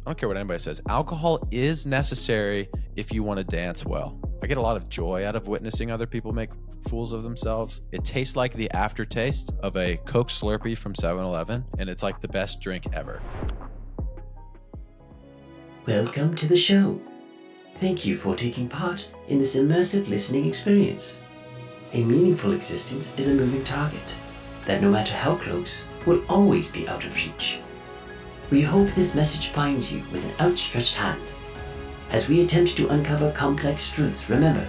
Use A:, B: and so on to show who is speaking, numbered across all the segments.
A: don't care what anybody says, alcohol is necessary if you want to dance well. I get a lot of joy out of witnessing other people make fools of themselves. It tastes like the aftertaste of a Coke Slurpee from 7-Eleven, and it's like the best drink ever.
B: Welcome to the show. Thank you for taking part in this immersive listening experience. A meaningful existence is a moving target that, no matter how close, will always be out of reach. We hope this message finds you with an outstretched hand. As we attempt to uncover complex truths, remember,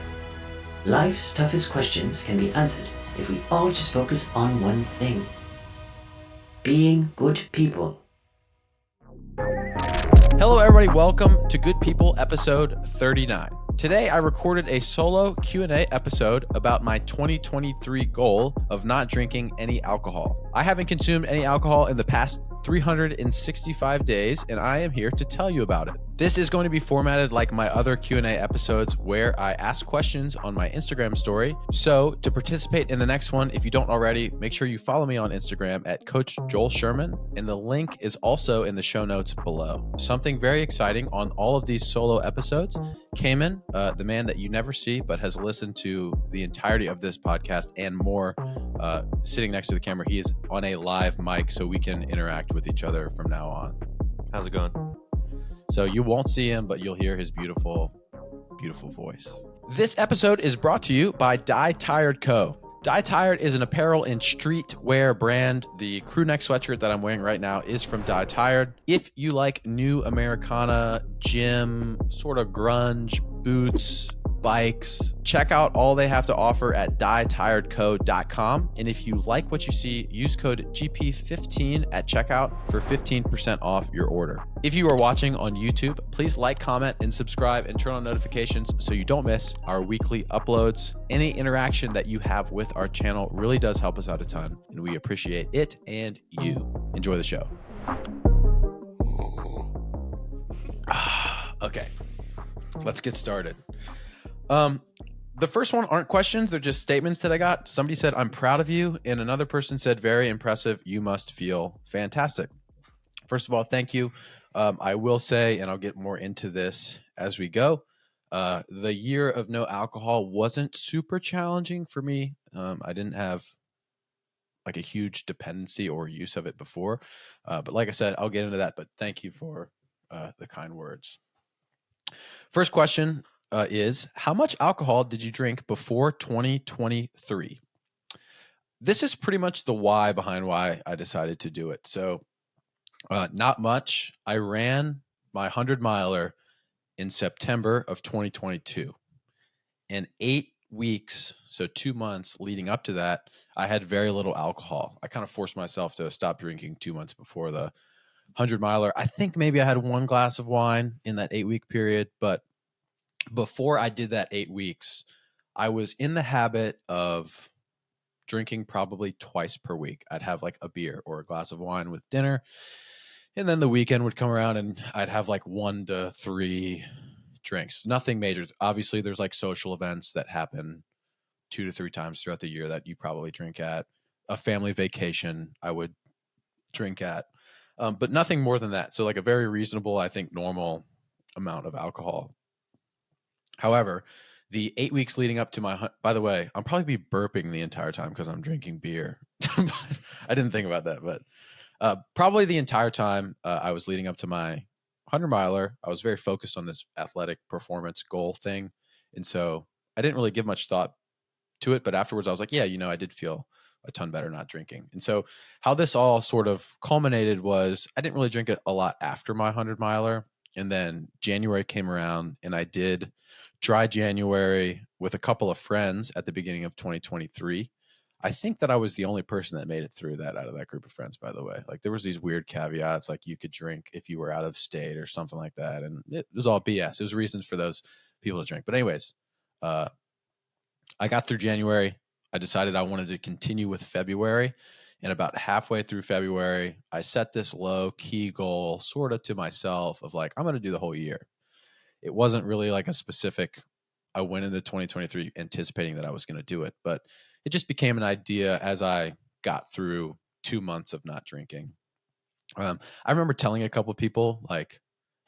B: life's toughest questions can be answered if we all just focus on one thing: being good people.
A: Hello, everybody. Welcome to Good People, episode 39. Today, I recorded a solo Q&A episode about my 2023 goal of not drinking any alcohol. I haven't consumed any alcohol in the past 365 days, and I am here to tell you about it. This is going to be formatted like my other Q&A episodes where I ask questions on my Instagram story. So to participate in the next one, if you don't already, make sure you follow me on Instagram at Coach Joel Sherman, and the link is also in the show notes below. Something very exciting on all of these solo episodes. Cayman, the man that you never see but has listened to the entirety of this podcast and more, sitting next to the camera. He is on a live mic so we can interact with each other from now on.
C: How's it going?
A: So you won't see him, but you'll hear his beautiful, beautiful voice. This episode is brought to you by Die Tired Co. Die Tired is an apparel and streetwear brand. The crew neck sweatshirt that I'm wearing right now is from Die Tired. If you like new Americana, gym, sort of grunge, boots, bikes, check out all they have to offer at dietiredco.com. And if you like what you see, use code GP15 at checkout for 15% off your order. If you are watching on YouTube, please like, comment, and subscribe and turn on notifications so you don't miss our weekly uploads. Any interaction that you have with our channel really does help us out a ton, and we appreciate it and you. Enjoy the show. Okay, let's get started. The first one aren't questions. They're just statements that I got. Somebody said, "I'm proud of you." And another person said, "Very impressive. You must feel fantastic." First of all, thank you. I will say, and I'll get more into this as we go, the year of no alcohol wasn't super challenging for me. I didn't have like a huge dependency or use of it before. But like I said, I'll get into that. But thank you for the kind words. First question is, how much alcohol did you drink before 2023? This is pretty much the why behind why I decided to do it. So not much. I ran my 100-miler in September of 2022. And 8 weeks, so 2 months leading up to that, I had very little alcohol. I kind of forced myself to stop drinking 2 months before the 100-miler. I think maybe I had one glass of wine in that 8-week period, but before I did that 8 weeks, I was in the habit of drinking probably twice per week. I'd have like a beer or a glass of wine with dinner. And then the weekend would come around and I'd have like 1 to 3 drinks. Nothing major. Obviously, there's like social events that happen 2 to 3 times throughout the year that you probably drink at. A family vacation I would drink at. But nothing more than that. So like a very reasonable, I think, normal amount of alcohol. However, the 8 weeks leading up to by the way, I'll probably be burping the entire time because I'm drinking beer. But I didn't think about that, but probably the entire time I was leading up to my 100-miler, I was very focused on this athletic performance goal thing. And so I didn't really give much thought to it. But afterwards, I was like, yeah, I did feel a ton better not drinking. And so how this all sort of culminated was I didn't really drink it a lot after my 100-miler. And then January came around and I did dry January with a couple of friends at the beginning of 2023. I think that I was the only person that made it through that out of that group of friends, by the way. Like there was these weird caveats, like you could drink if you were out of state or something like that. And it was all BS. It was reasons for those people to drink. But anyways, I got through January. I decided I wanted to continue with February. And about halfway through February, I set this low key goal sort of to myself of like, I'm going to do the whole year. It wasn't really like a specific, I went into 2023 anticipating that I was going to do it, but it just became an idea as I got through 2 months of not drinking. I remember telling a couple of people like,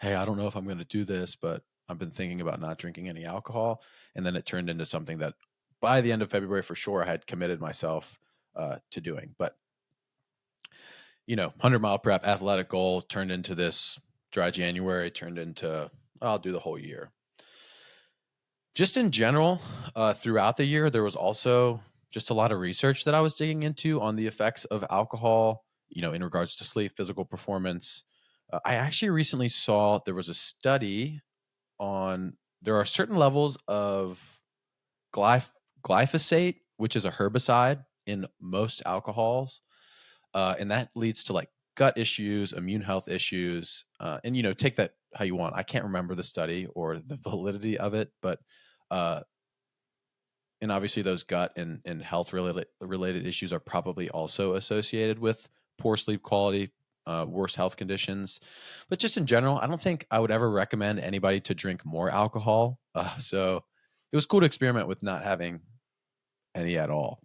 A: hey, I don't know if I'm going to do this, but I've been thinking about not drinking any alcohol. And then it turned into something that by the end of February, for sure, I had committed myself to doing. But, 100-mile prep athletic goal turned into this dry January, turned into, I'll do the whole year. Just in general, throughout the year, there was also just a lot of research that I was digging into on the effects of alcohol, in regards to sleep, physical performance. I actually recently saw there was a study on there are certain levels of glyph- glyphosate, which is a herbicide in most alcohols, and that leads to like gut issues, immune health issues, and take that how you want. I can't remember the study or the validity of it, but uh, and obviously those gut and health related issues are probably also associated with poor sleep quality, worse health conditions. But just in general, I don't think I would ever recommend anybody to drink more alcohol. So it was cool to experiment with not having any at all.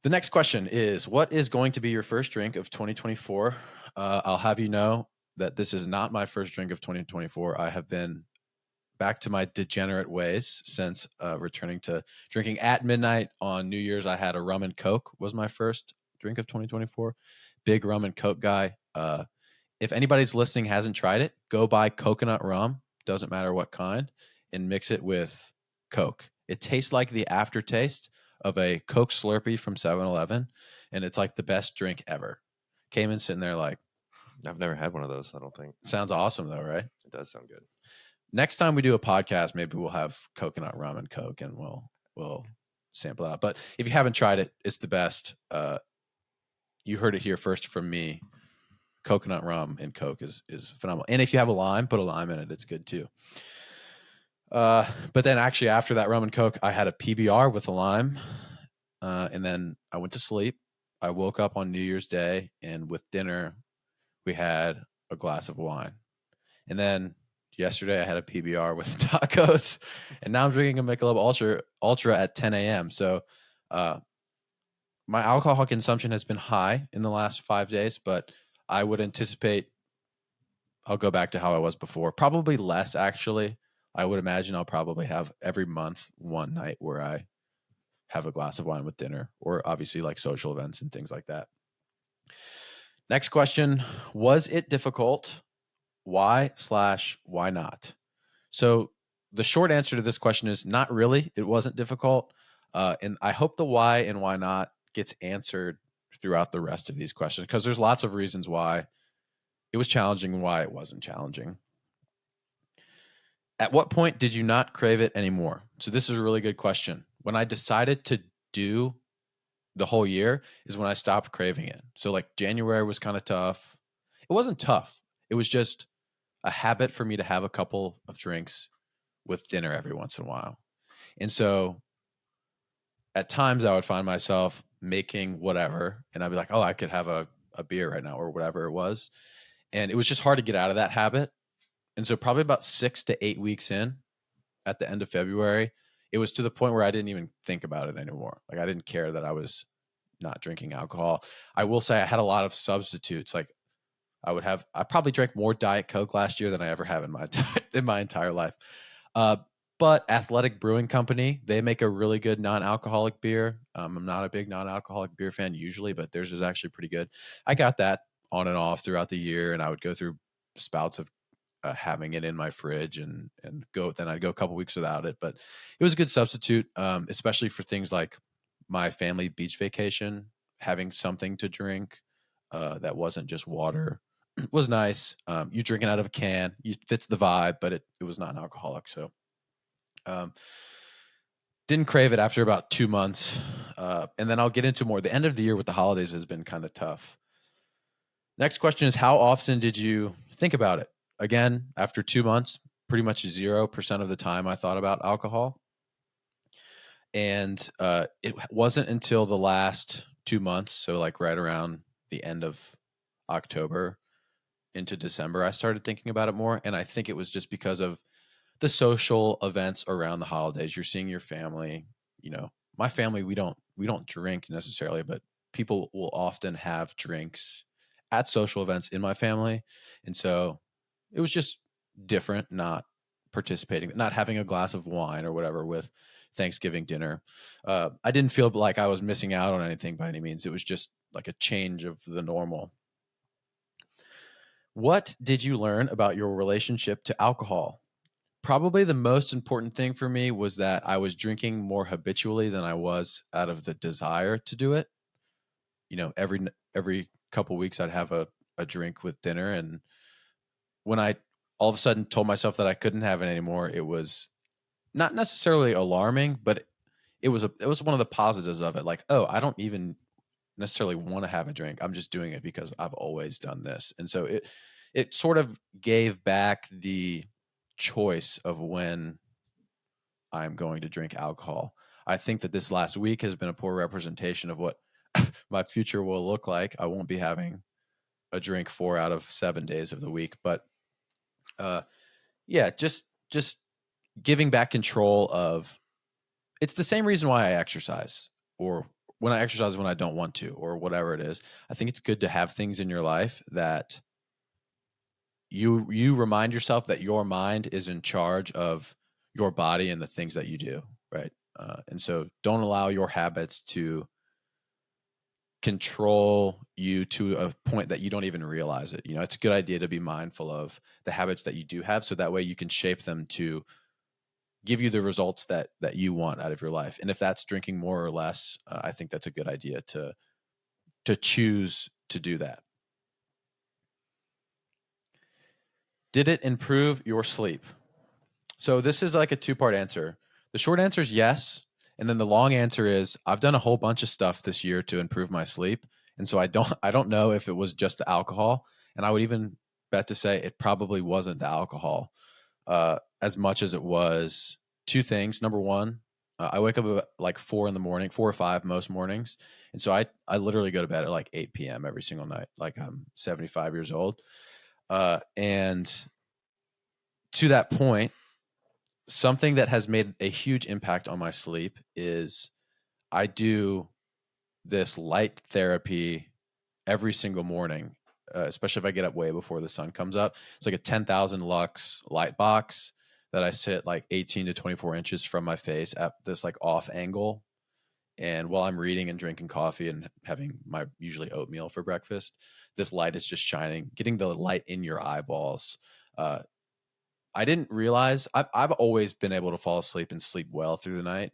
A: The next question is, what is going to be your first drink of 2024? I'll have you know that this is not my first drink of 2024. I have been back to my degenerate ways since returning to drinking at midnight on New Year's. I had a rum and Coke was my first drink of 2024. Big rum and Coke guy. If anybody's listening hasn't tried it, go buy coconut rum, doesn't matter what kind, and mix it with Coke. It tastes like the aftertaste of a Coke Slurpee from 7-Eleven, and it's like the best drink ever. Came in sitting there like,
C: I've never had one of those, I don't think.
A: sounds awesome though, right?
C: It does sound good.
A: Next time we do a podcast, maybe we'll have coconut rum and Coke, and we'll sample it out. But if you haven't tried it, it's the best. You heard it here first from me. Coconut rum and Coke is phenomenal. And if you have a lime, put a lime in it. It's good too. But then actually after that rum and Coke, I had a PBR with a lime, and then I went to sleep. I woke up on New Year's Day, and with dinner, we had a glass of wine, and then yesterday I had a PBR with tacos, and now I'm drinking a Michelob Ultra at 10 a.m. So my alcohol consumption has been high in the last 5 days, but I would anticipate I'll go back to how I was before. Probably less, actually. I would imagine I'll probably have every month one night where I have a glass of wine with dinner, or obviously like social events and things like that. Next question. Was it difficult? Why/why not? So the short answer to this question is not really. It wasn't difficult. And I hope the why and why not gets answered throughout the rest of these questions, because there's lots of reasons why it was challenging and why it wasn't challenging. At what point did you not crave it anymore? So this is a really good question. When I decided to do the whole year is when I stopped craving it. So like January was kind of tough. It wasn't tough. It was just a habit for me to have a couple of drinks with dinner every once in a while. And so at times I would find myself making whatever, and I'd be like, oh, I could have a beer right now or whatever it was. And it was just hard to get out of that habit. And so probably about 6 to 8 weeks in at the end of February, it was to the point where I didn't even think about it anymore. Like I didn't care that I was not drinking alcohol. I will say I had a lot of substitutes. Like I probably drank more Diet Coke last year than I ever have in my entire life. But Athletic Brewing Company, they make a really good non-alcoholic beer. I'm not a big non-alcoholic beer fan usually, but theirs is actually pretty good. I got that on and off throughout the year, and I would go through spouts of having it in my fridge and go. Then I'd go a couple weeks without it, but it was a good substitute, especially for things like my family beach vacation. Having something to drink that wasn't just water was nice. You drinking out of a can, it fits the vibe, but it was not alcoholic. So didn't crave it after about 2 months. And then I'll get into more. The end of the year with the holidays has been kind of tough. Next question is, how often did you think about it? Again, after 2 months, pretty much 0% of the time I thought about alcohol. And it wasn't until the last 2 months, so like right around the end of October into December, I started thinking about it more. And I think it was just because of the social events around the holidays. You're seeing your family. My family, we don't drink necessarily, but people will often have drinks at social events in my family. And so it was just different, not participating, not having a glass of wine or whatever with Thanksgiving dinner. I didn't feel like I was missing out on anything by any means. It was just like a change of the normal. What did you learn about your relationship to alcohol? Probably the most important thing for me was that I was drinking more habitually than I was out of the desire to do it. You know, every couple weeks I'd have a drink with dinner, and when I all of a sudden told myself that I couldn't have it anymore, it was not necessarily alarming, but it was one of the positives of it. Like, oh, I don't even necessarily want to have a drink. I'm just doing it because I've always done this. And so it sort of gave back the choice of when I'm going to drink alcohol. I think that this last week has been a poor representation of what my future will look like. I won't be having a drink 4 out of 7 days of the week, but uh yeah, just giving back control of, it's the same reason why I exercise, or when I exercise when I don't want to, or whatever it is. I think it's good to have things in your life that you remind yourself that your mind is in charge of your body and the things that you do, right? And so don't allow your habits to control you to a point that you don't even realize it. You know, it's a good idea to be mindful of the habits that you do have, so that way you can shape them to give you the results that you want out of your life. And if that's drinking more or less, I think that's a good idea to choose to do that. Did it improve your sleep? So this is like a two-part answer. The short answer is yes, and then the long answer is I've done a whole bunch of stuff this year to improve my sleep, and so I don't know if it was just the alcohol, and I would even bet to say it probably wasn't the alcohol as much as it was two things. Number one, I wake up at like 4 in the morning, 4 or 5 most mornings, and so I literally go to bed at like 8 p.m. every single night, like I'm 75 years old, and to that point, something that has made a huge impact on my sleep is I do this light therapy every single morning, especially if I get up way before the sun comes up. It's like a 10,000 lux light box that I sit like 18 to 24 inches from my face at this like off angle. And while I'm reading and drinking coffee and having my usually oatmeal for breakfast, this light is just shining, getting the light in your eyeballs. I didn't realize I've always been able to fall asleep and sleep well through the night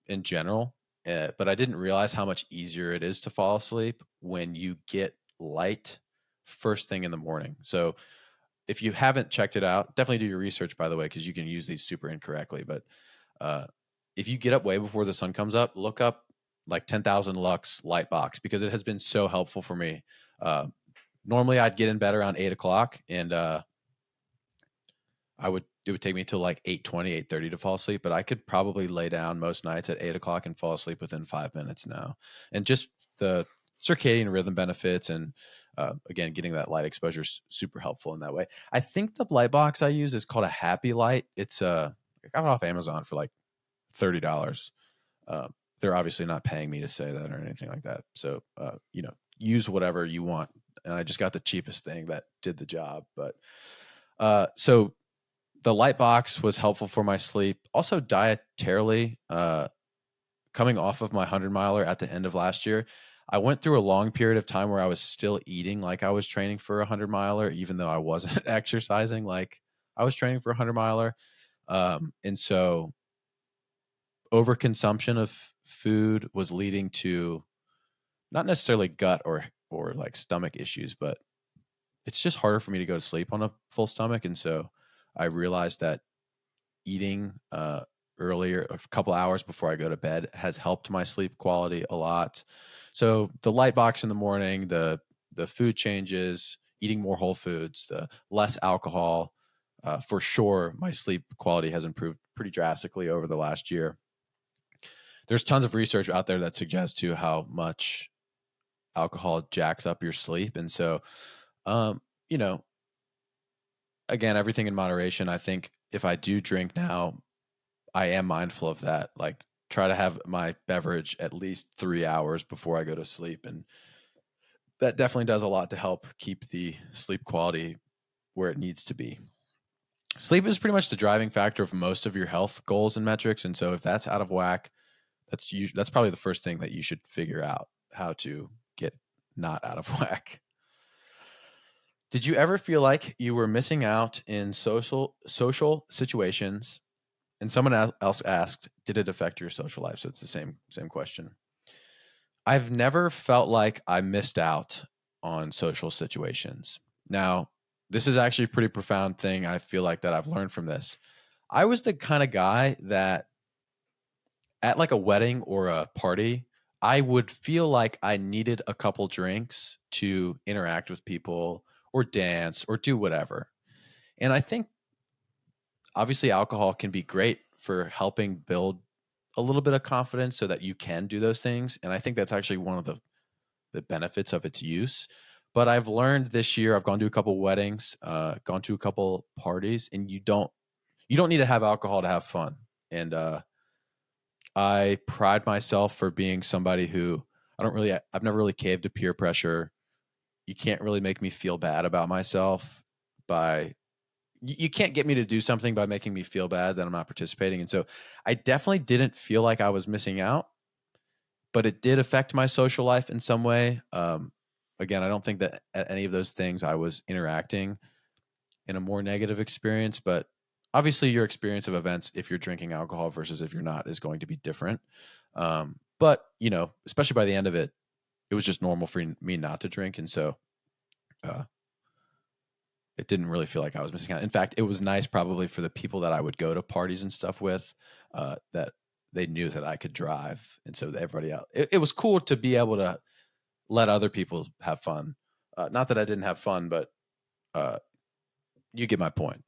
A: in general, but I didn't realize how much easier it is to fall asleep when you get light first thing in the morning. So if you haven't checked it out, definitely do your research, by the way, because you can use these super incorrectly. But uh, if you get up way before the sun comes up, look up like 10,000 lux light box, because it has been so helpful for me. Normally I'd get in bed around 8 o'clock, and it would take me till like 8:20, 8:30 to fall asleep, but I could probably lay down most nights at 8 o'clock and fall asleep within 5 minutes now. And just the circadian rhythm benefits, and again, getting that light exposure is super helpful in that way. I think the light box I use is called a Happy Light. It's I got it off Amazon for like $30. They're obviously not paying me to say that or anything like that. So use whatever you want. And I just got the cheapest thing that did the job. But so the light box was helpful for my sleep. Also, dietarily, coming off of my 100 miler at the end of last year, I went through a long period of time where I was still eating like I was training for a 100 miler, even though I wasn't exercising like I was training for a 100 miler. And so overconsumption of food was leading to not necessarily gut or like stomach issues, but it's just harder for me to go to sleep on a full stomach. And so I realized that eating earlier, a couple hours before I go to bed, has helped my sleep quality a lot. So the light box in the morning, the food changes, eating more whole foods, the less alcohol, for sure, my sleep quality has improved pretty drastically over the last year. There's tons of research out there that suggests too how much alcohol jacks up your sleep, and so um, you know, again, everything in moderation. I think if I do drink now, I am mindful of that. Like, try to have my beverage at least 3 hours before I go to sleep. And that definitely does a lot to help keep the sleep quality where it needs to be. Sleep is pretty much the driving factor of most of your health goals and metrics. And so if that's out of whack, that's probably the first thing that you should figure out how to get not out of whack. Did you ever feel like you were missing out in social situations? And someone else asked, did it affect your social life? So it's the same question. I've never felt like I missed out on social situations. Now, this is actually a pretty profound thing I feel like that I've learned from this. I was the kind of guy that at like a wedding or a party, I would feel like I needed a couple drinks to interact with people or dance or do whatever. And I think obviously alcohol can be great for helping build a little bit of confidence so that you can do those things. And I think that's actually one of the benefits of its use. But I've learned this year, I've gone to a couple weddings, gone to a couple parties, and you don't need to have alcohol to have fun. And I pride myself for being somebody who I've never really caved to peer pressure. You can't really make me feel bad about myself by you can't get me to do something by making me feel bad that I'm not participating. And so I definitely didn't feel like I was missing out, but it did affect my social life in some way. Again, I don't think that at any of those things I was interacting in a more negative experience, but obviously your experience of events, if you're drinking alcohol versus if you're not, is going to be different. But especially by the end of it, it was just normal for me not to drink. And so, it didn't really feel like I was missing out. In fact, it was nice probably for the people that I would go to parties and stuff with, that they knew that I could drive. And so everybody else, it was cool to be able to let other people have fun. Not that I didn't have fun, but you get my point.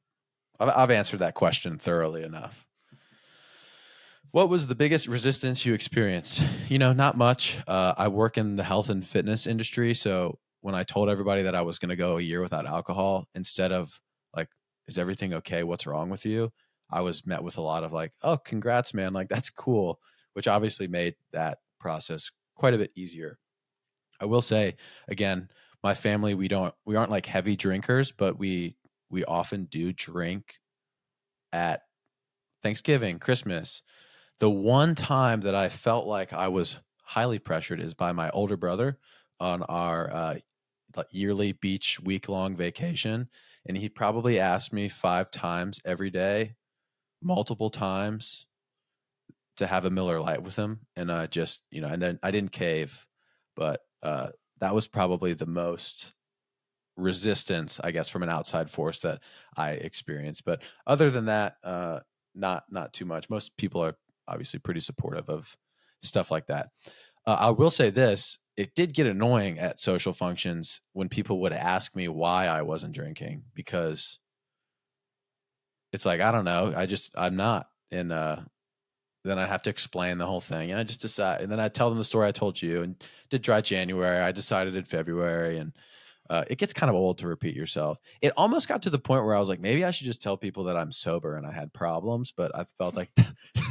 A: I've answered that question thoroughly enough. What was the biggest resistance you experienced? Not much. I work in the health and fitness industry. So when I told everybody that I was going to go a year without alcohol, instead of like, is everything okay? What's wrong with you? I was met with a lot of like, oh, congrats, man. Like, that's cool, which obviously made that process quite a bit easier. I will say, again, my family, we aren't like heavy drinkers, but we often do drink at Thanksgiving, Christmas. The one time that I felt like I was highly pressured is by my older brother on our yearly beach week-long vacation. And he probably asked me 5 times every day, multiple times, to have a Miller Lite with him. And I just, and then I didn't cave, but that was probably the most resistance, I guess, from an outside force that I experienced. But other than that, not too much. Most people are obviously pretty supportive of stuff like that. I will say this, it did get annoying at social functions when people would ask me why I wasn't drinking, because it's like, I don't know, I'm not. And then I have to explain the whole thing. And I just decide, and then I tell them the story I told you, and did dry January. I decided in February, and it gets kind of old to repeat yourself. It almost got to the point where I was like, maybe I should just tell people that I'm sober and I had problems, but I felt like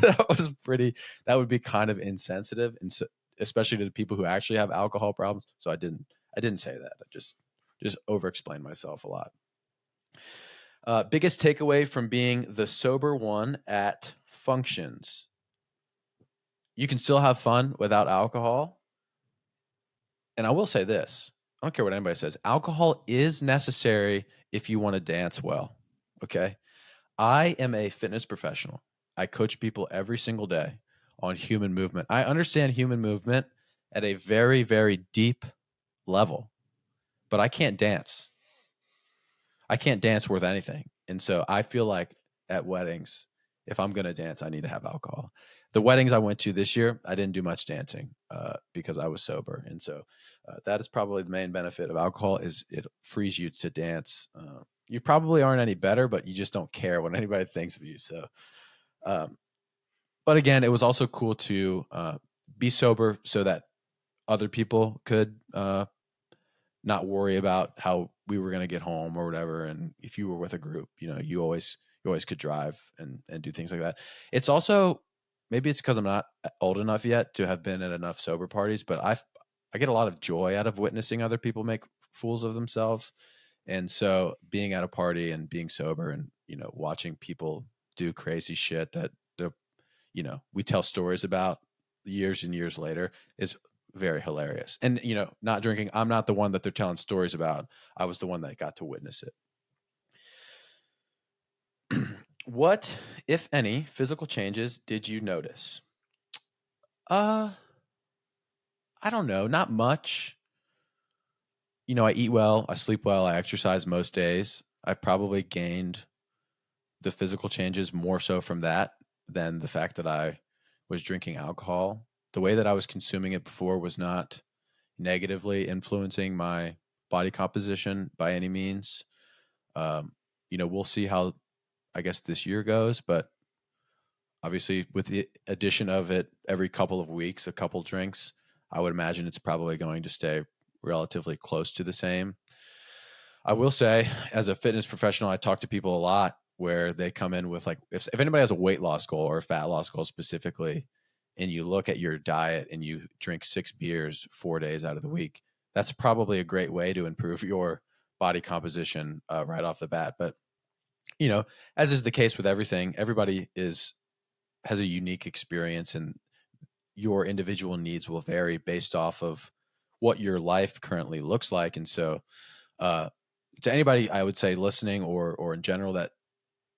A: that would be kind of insensitive, and so, especially to the people who actually have alcohol problems. So I didn't say that. I just over explained myself a lot. Biggest takeaway from being the sober one at functions. You can still have fun without alcohol. And I will say this, I don't care what anybody says, alcohol is necessary if you want to dance well. Okay. I am a fitness professional. I coach people every single day on human movement. I understand human movement at a very, very deep level, but I can't dance. I can't dance worth anything. And so I feel like at weddings, if I'm going to dance, I need to have alcohol. The weddings I went to this year, I didn't do much dancing because I was sober. And so that is probably the main benefit of alcohol, is it frees you to dance. You probably aren't any better, but you just don't care what anybody thinks of you. So, but again, it was also cool to be sober so that other people could not worry about how we were going to get home or whatever. And if you were with a group, you always could drive and do things like that. It's also, maybe it's because I'm not old enough yet to have been at enough sober parties, but I get a lot of joy out of witnessing other people make fools of themselves. And so being at a party and being sober and, watching people do crazy shit that we tell stories about years and years later is very hilarious. And, not drinking, I'm not the one that they're telling stories about. I was the one that got to witness it. What, if any, physical changes did you notice? Uh, I don't know, not much. I eat well, I sleep well, I exercise most days. I probably gained the physical changes more so from that than the fact that I was drinking alcohol. The way that I was consuming it before was not negatively influencing my body composition by any means. Um, we'll see how I guess this year goes, but obviously with the addition of it every couple of weeks, a couple drinks, I would imagine it's probably going to stay relatively close to the same. I will say, as a fitness professional, I talk to people a lot where they come in with like, if anybody has a weight loss goal or a fat loss goal specifically, and you look at your diet and you drink 6 beers 4 days out of the week, that's probably a great way to improve your body composition right off the bat. But as is the case with everything, everybody has a unique experience, and your individual needs will vary based off of what your life currently looks like. And so, to anybody, I would say listening or in general that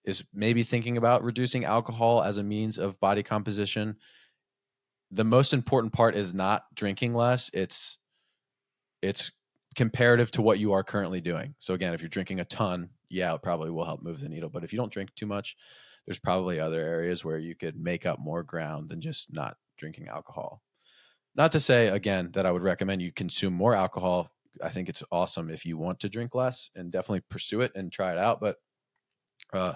A: is maybe thinking about reducing alcohol as a means of body composition, the most important part is not drinking less. It's comparative to what you are currently doing. So again, if you're drinking a ton, yeah, it probably will help move the needle. But if you don't drink too much, there's probably other areas where you could make up more ground than just not drinking alcohol. Not to say again that I would recommend you consume more alcohol. I think it's awesome if you want to drink less and definitely pursue it and try it out. But uh,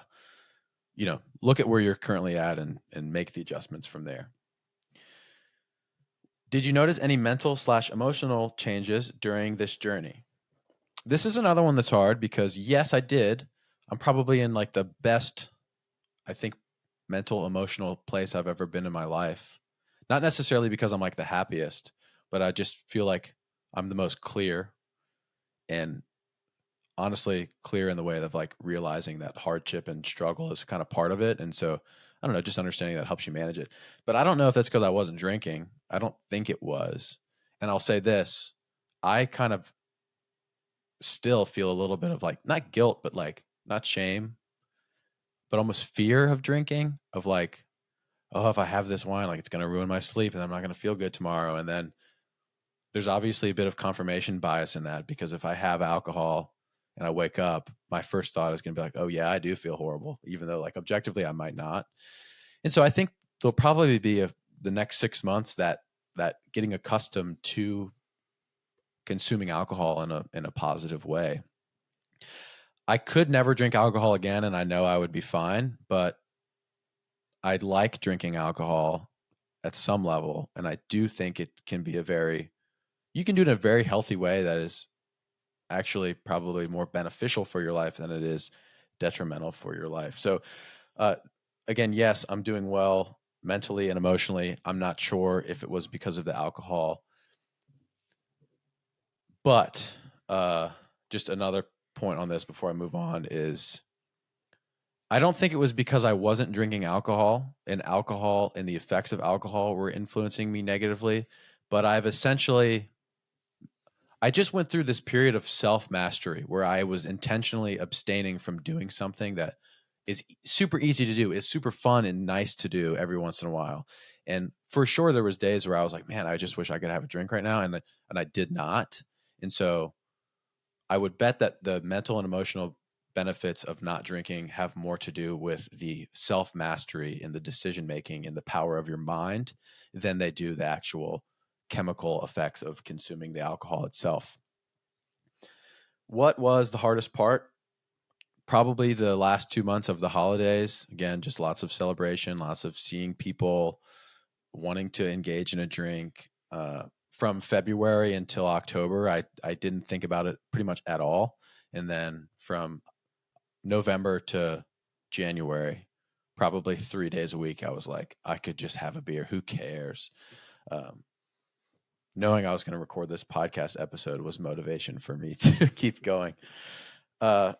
A: look at where you're currently at and make the adjustments from there. Did you notice any mental/emotional changes during this journey? This is another one that's hard because yes, I did. I'm probably in like the best, I think, mental emotional place I've ever been in my life. Not necessarily because I'm like the happiest, but I just feel like I'm the most clear and honestly clear in the way of like realizing that hardship and struggle is kind of part of it. And so I don't know, just understanding that helps you manage it. But I don't know if that's because I wasn't drinking. I don't think it was. And I'll say this, I kind of still feel a little bit of like not guilt, but like not shame, but almost fear of drinking, of like, oh, if I have this wine, like it's going to ruin my sleep and I'm not going to feel good tomorrow. And then there's obviously a bit of confirmation bias in that because if I have alcohol and I wake up, my first thought is going to be like, oh, yeah, I do feel horrible, even though like objectively I might not. And so I think there'll probably be the next 6 months that getting accustomed to consuming alcohol in a positive way. I could never drink alcohol again, and I know I would be fine, but I'd like drinking alcohol at some level, and I do think it can be you can do it in a very healthy way that is actually probably more beneficial for your life than it is detrimental for your life. So, uh, again, yes, I'm doing well mentally and emotionally. I'm not sure if it was because of the alcohol, but just another point on this before I move on is I don't think it was because I wasn't drinking alcohol and the effects of alcohol were influencing me negatively, but I just went through this period of self mastery where I was intentionally abstaining from doing something that is super easy to do. It's super fun and nice to do every once in a while. And for sure, there was days where I was like, man, I just wish I could have a drink right now. And I did not. And so I would bet that the mental and emotional benefits of not drinking have more to do with the self mastery and the decision making and the power of your mind than they do the actual chemical effects of consuming the alcohol itself. What was the hardest part? Probably the last 2 months of the holidays. Again, just lots of celebration, lots of seeing people wanting to engage in a drink. From February until October, I didn't think about it pretty much at all. And then from November to January, probably 3 days a week, I was like, I could just have a beer. Who cares? Knowing I was going to record this podcast episode was motivation for me to keep going. Uh,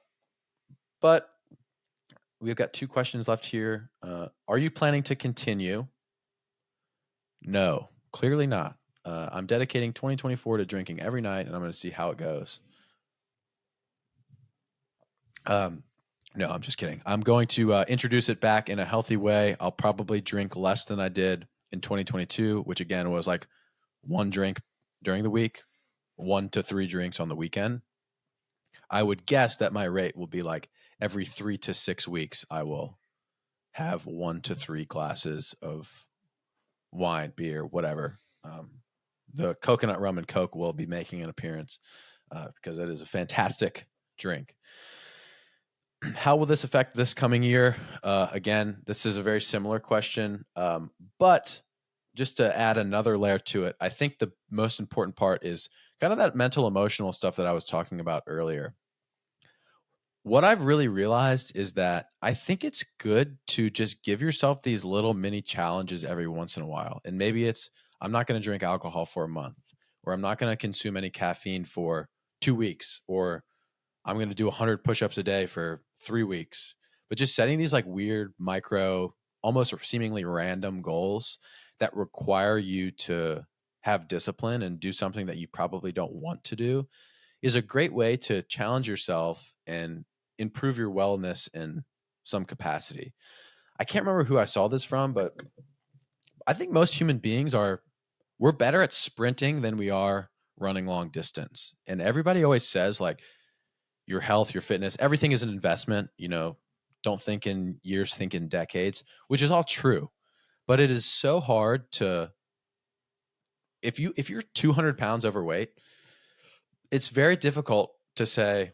A: but we've got 2 questions left here. Are you planning to continue? No, clearly not. I'm dedicating 2024 to drinking every night, and I'm going to see how it goes. No, I'm just kidding. I'm going to introduce it back in a healthy way. I'll probably drink less than I did in 2022, which again was like 1 drink during the week, 1 to 3 drinks on the weekend. I would guess that my rate will be like every 3 to 6 weeks, I will have 1 to 3 glasses of wine, beer, whatever. The coconut rum and Coke will be making an appearance because it is a fantastic drink. How will this affect this coming year? Again, this is a very similar question, but just to add another layer to it, I think the most important part is kind of that mental, emotional stuff that I was talking about earlier. What I've really realized is that I think it's good to just give yourself these little mini challenges every once in a while. And maybe it's, I'm not going to drink alcohol for a month, or I'm not going to consume any caffeine for 2 weeks, or I'm going to do 100 push-ups a day for 3 weeks. But just setting these like weird micro, almost seemingly random goals that require you to have discipline and do something that you probably don't want to do is a great way to challenge yourself and improve your wellness in some capacity. I can't remember who I saw this from, but I think most human beings we're better at sprinting than we are running long distance. And everybody always says like your health, your fitness, everything is an investment, don't think in years, think in decades, which is all true. But it is so hard to if you're 200 pounds overweight, it's very difficult to say,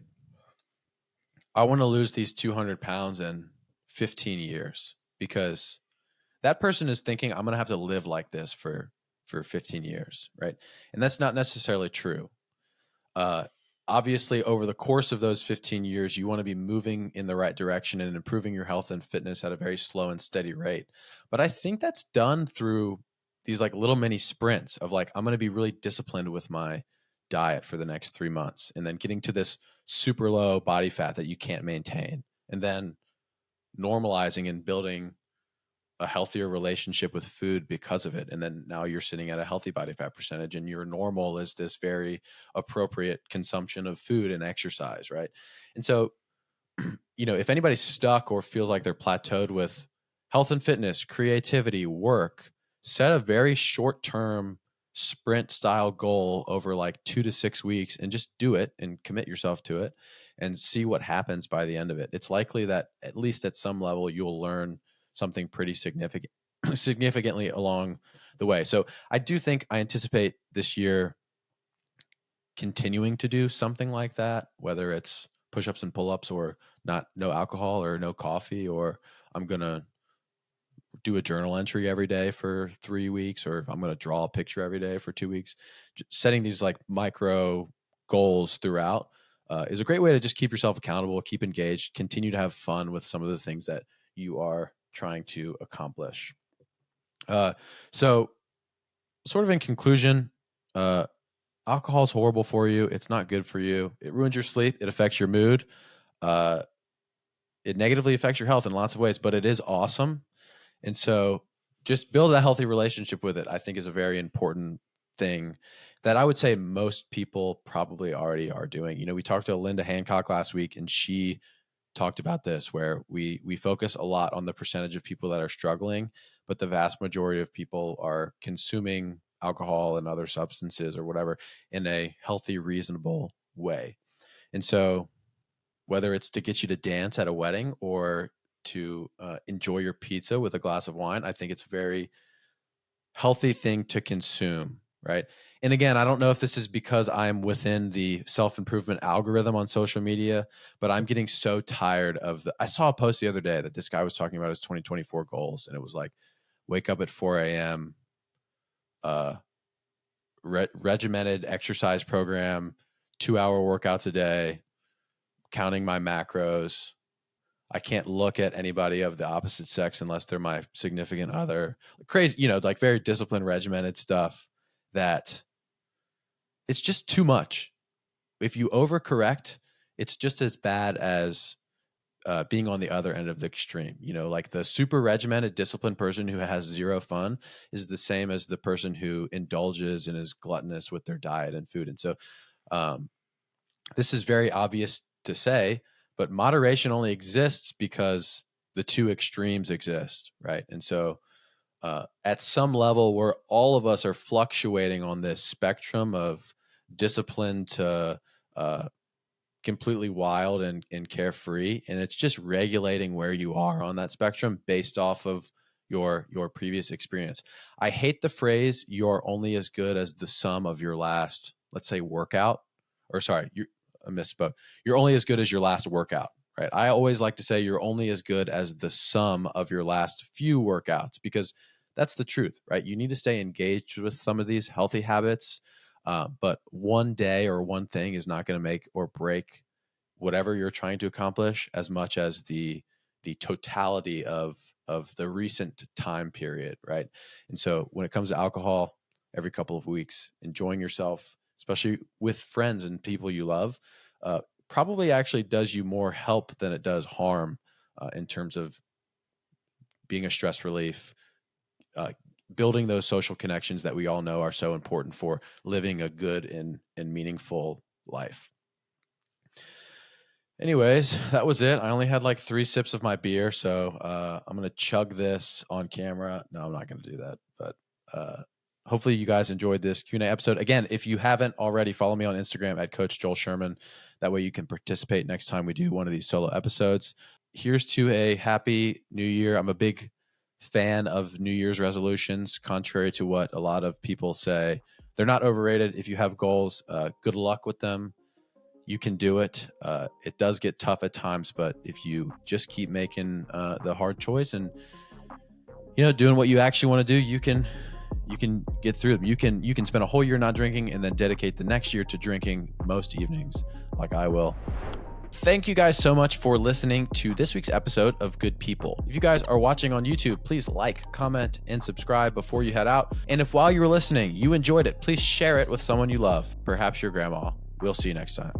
A: I want to lose these 200 pounds in 15 years because that person is thinking I'm going to have to live like this for 15 years, right? And that's not necessarily true. Uh, Obviously, over the course of those 15 years, you want to be moving in the right direction and improving your health and fitness at a very slow and steady rate. But I think that's done through these like little mini sprints of like, I'm going to be really disciplined with my diet for the next 3 months and then getting to this super low body fat that you can't maintain and then normalizing and building a healthier relationship with food because of it. And then now you're sitting at a healthy body fat percentage and your normal is this very appropriate consumption of food and exercise, right? And so, if anybody's stuck or feels like they're plateaued with health and fitness, creativity, work, set a very short-term sprint style goal over like 2 to 6 weeks and just do it and commit yourself to it and see what happens by the end of it. It's likely that at least at some level you'll learn something pretty significantly along the way. So I anticipate this year continuing to do something like that, whether it's push-ups and pull-ups or no alcohol or no coffee, or I'm going to do a journal entry every day for 3 weeks, or I'm going to draw a picture every day for 2 weeks. Setting these like micro goals throughout is a great way to just keep yourself accountable, keep engaged, continue to have fun with some of the things that you are trying to accomplish. So sort of in conclusion, alcohol is horrible for you. It's not good for you. It ruins your sleep. It affects your mood. It negatively affects your health in lots of ways, but it is awesome. And so just build a healthy relationship with it, I think is a very important thing that I would say most people probably already are doing. We talked to Linda Hancock last week and she talked about this where we focus a lot on the percentage of people that are struggling, but the vast majority of people are consuming alcohol and other substances or whatever in a healthy, reasonable way. And so whether it's to get you to dance at a wedding or to enjoy your pizza with a glass of wine, I think it's a very healthy thing to consume, right? And again, I don't know if this is because I'm within the self-improvement algorithm on social media, but I'm getting so tired of I saw a post the other day that this guy was talking about his 2024 goals, and it was like, wake up at 4 a.m., regimented exercise program, 2-hour workouts a day, counting my macros. I can't look at anybody of the opposite sex unless they're my significant other. Crazy, like very disciplined, regimented stuff that it's just too much. If you overcorrect it's just as bad as being on the other end of the extreme. Like the super regimented, disciplined person who has zero fun is the same as the person who indulges and is gluttonous with their diet and food. And so this is very obvious to say, but moderation only exists because the two extremes exist, right? And so at some level where all of us are fluctuating on this spectrum of discipline to completely wild and carefree, and it's just regulating where you are on that spectrum based off of your previous experience. I hate the phrase "you're only as good as the sum of your last," let's say, workout, or sorry, I misspoke. You're only as good as your last workout, right? I always like to say you're only as good as the sum of your last few workouts, because that's the truth, right? You need to stay engaged with some of these healthy habits. But one day or one thing is not going to make or break whatever you're trying to accomplish as much as the totality of the recent time period, right? And so when it comes to alcohol, every couple of weeks, enjoying yourself, especially with friends and people you love, probably actually does you more help than it does harm in terms of being a stress relief, building those social connections that we all know are so important for living a good and meaningful life. Anyways, that was it. I only had like 3 sips of my beer, so I'm going to chug this on camera. No, I'm not going to do that, but hopefully you guys enjoyed this Q&A episode. Again, if you haven't already, follow me on Instagram at Coach Joel Sherman. That way you can participate next time we do one of these solo episodes. Here's to a happy new year. I'm a big fan of New Year's resolutions, contrary to what a lot of people say. They're not overrated. If you have goals, good luck with them. You can do it. It does get tough at times, but if you just keep making the hard choice and doing what you actually want to do, you can get through them. You can spend a whole year not drinking and then dedicate the next year to drinking most evenings, like I will. Thank you guys so much for listening to this week's episode of Good People. If you guys are watching on YouTube, please like, comment, and subscribe before you head out. And if while you were listening, you enjoyed it, please share it with someone you love, perhaps your grandma. We'll see you next time.